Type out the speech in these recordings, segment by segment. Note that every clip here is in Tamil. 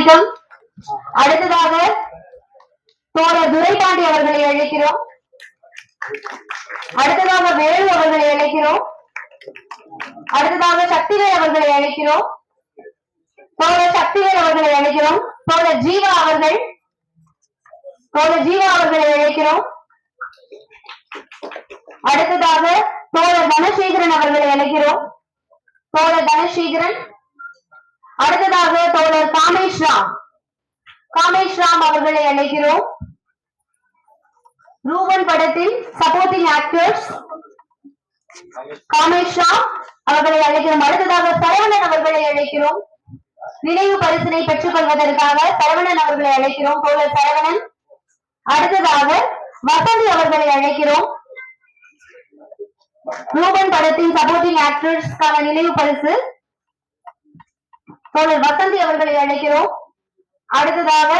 வணக்கம். அடுத்ததாக தோழர் துரைபாண்டி அவர்களை அழைக்கிறோம். அடுத்ததாக வேலு அவர்களை அழைக்கிறோம். அடுத்ததாக சக்திவேல் அவர்களை அழைக்கிறோம். தோழர் சக்திவேல் அவர்களை அழைக்கிறோம். தோழர் ஜீவா அவர்களை அழைக்கிறோம். அடுத்ததாக தோழர் தனசேகரன் அவர்களை அழைக்கிறோம். தோழர் தனசேகரன். அடுத்ததாக தோழர் காமேஷ் ராம் அவர்களை அழைக்கிறோம். ரூபன் படத்தில் சப்போர்ட்டிங் ஆக்டர்ஸ் காமேஷ் ராம் அவர்களை அழைக்கிறோம். அடுத்ததாக சரவணன் அவர்களை அழைக்கிறோம். நினைவு பரிசினை பெற்றுக் கொள்வதற்காக சரவணன் அவர்களை அழைக்கிறோம். தோழர் சரவணன். அடுத்ததாக வசந்தி அவர்களை அழைக்கிறோம். ரூபன் படத்தின் சப்போர்ட்டிங் ஆக்டர்ஸ்க்கான நினைவு பரிசு தோழர் வசந்தி அவர்களை அழைக்கிறோம். அடுத்ததாக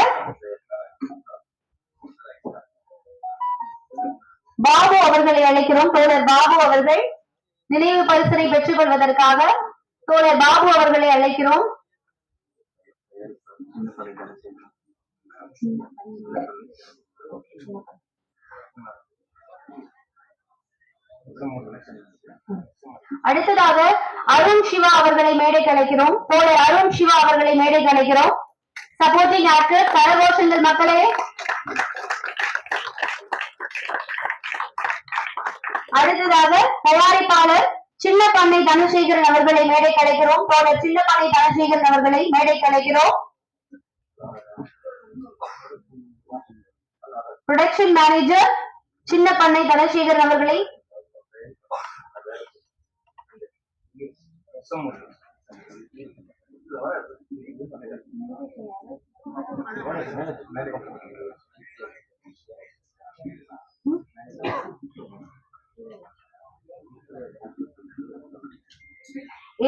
பாபு அவர்களை அழைக்கிறோம். தோழர் பாபு அவர்கள் நினைவு பரிசினை பெற்றுக் கொள்வதற்காக தோழர் பாபு அவர்களை அழைக்கிறோம். அடுத்ததாக அருண் சிவா அவர்களை மேடைக்கு அழைக்கிறோம். தோழர் அருண் சிவா அவர்களை மேடைக்கு அழைக்கிறோம். சப்போர்ட்டிங் ஆக்டர் கரகோஷங்கள் மக்களே. அடுத்ததாக தயாரிப்பாளர் சின்ன பண்ணை தனசேகரன் அவர்களை மேடைக்கு அழைக்கிறோம். தோழர் சின்ன பண்ணை தனசேகரன் அவர்களை மேடைக்கு அழைக்கிறோம். ப்ரொடக்ஷன் மேனேஜர் சின்ன பண்ணை தனசேகரன் அவர்களை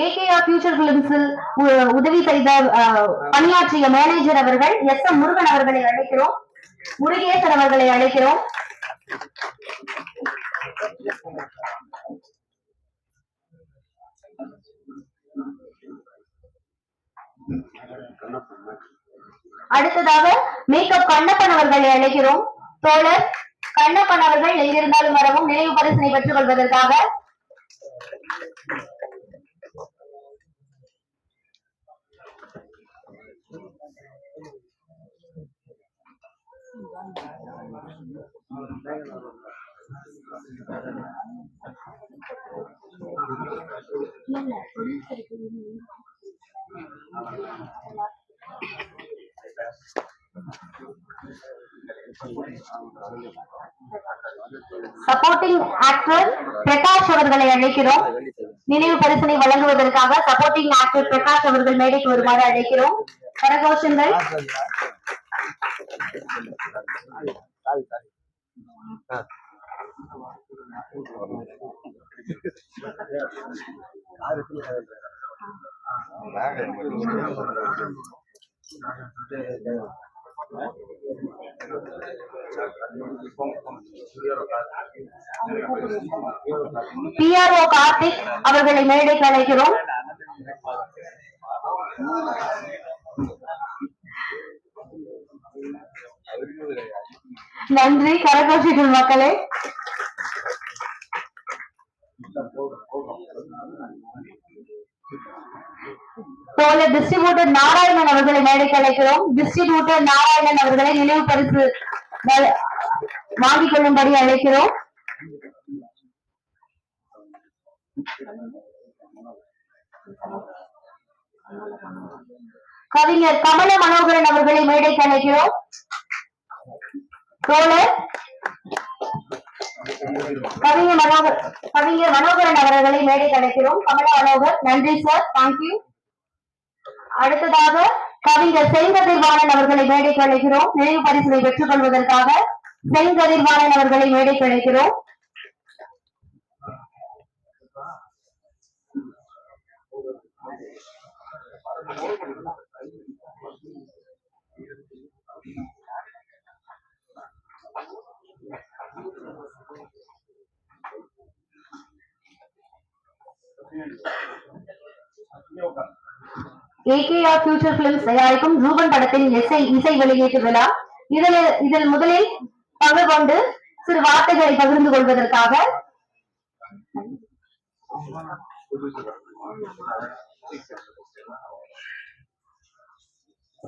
ஏகேஆர் ஃபியூச்சர் பிலிம்ஸில் உதவி செய்த பணியாற்றிய மேனேஜர் அவர்கள் எஸ் எம் முருகன் அவர்களை அழைக்கிறோம். முருகேசன் அவர்களை அழைக்கிறோம். அடுத்ததாக மேக்கப் கண்ணப்பன் அவர்களை அழைக்கிறோம். தோழர் கண்ணப்பன் அவர்கள் எங்கிருந்தாலும் வரவும் நினைவு பரிசினை பெற்றுக் கொள்வதற்காக. சப்போர்ட்டிங் ஆக்டர் பிரகாஷ் அவர்களை அழைக்கிறோம். நினைவு பரிசினை வழங்குவதற்காக சப்போர்ட்டிங் ஆக்டர் பிரகாஷ் அவர்கள் மேடைக்கு வருமாறு அழைக்கிறோம். கரகோஷங்கள். PRO கார்த்திக் அவர்களை மேடைக்கு அழைக்கிறோம். நன்றி கரகோஷங்கள் மக்களே. தோழர் டிஸ்ட்ரிபியூட்டர் நாராயணன் அவர்களை மேடைக்கு அழைக்கிறோம். டிஸ்ட்ரிபியூட்டர் நாராயணன் அவர்களை நினைவு பரிசு வாங்கிக் கொள்ளும்படி அழைக்கிறோம். கவிஞர் கமல மனோகரன் அவர்களை மேடைக்கு அழைக்கிறோம். தோழர் கவிஞர் மனோகரன் அவர்களை மேடைக்கு அழைக்கிறோம். கமல மனோகர். நன்றி சார், தேங்க்யூ. அடுத்ததாக கவிஞர் செங்கதிர்வாணன் அவர்களை மேடைக்கு அழைக்கிறோம். நினைவு பரிசினை பெற்றுக் கொள்வதற்காக செங்கதிர்வாணன் அவர்களை மேடைக்கு அழைக்கிறோம். AKR ஃபியூச்சர் பிலிம்ஸ் தயாரிக்கும் ரூபன் படத்தின் இசை வெளியீட்டு விழா. இதில் முதலில் பங்கு கொண்டு சிறு வார்த்தைகளை பகிர்ந்து கொள்வதற்காக